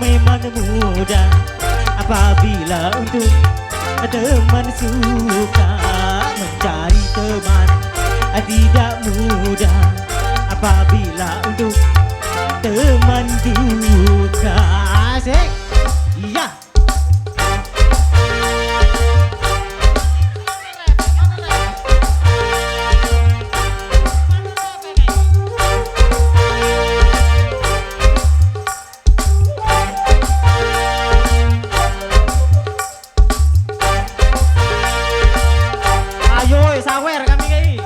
memang mudah apabila untuk teman suka mencari teman. Tidak mudah apabila untuk teman duka. Asik. Iya. Sawer kami kayak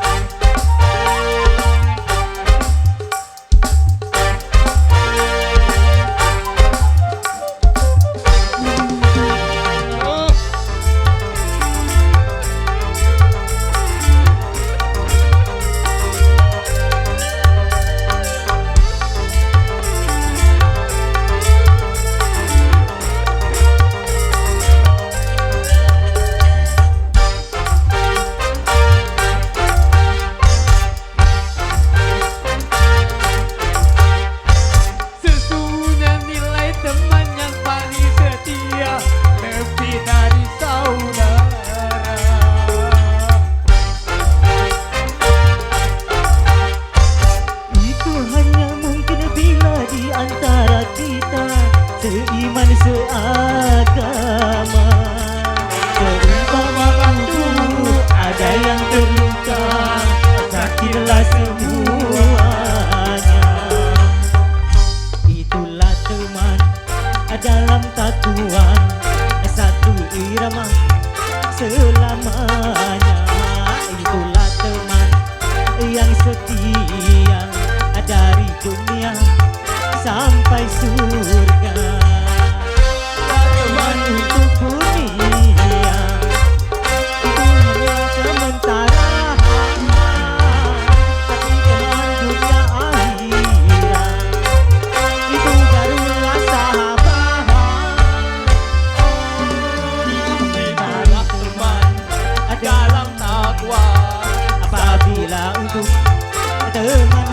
seiman seagama. Seumpama batu ada yang terluka, sakitlah semuanya. Itulah teman dalam takuan, satu irama selamanya. Itulah teman yang setia dari dunia sampai surga. Teman untuk dunia itu hanya sementara, tapi teman dunia akhirat itu barulah sahabat. Itulah teman dalam takwa apabila untuk teman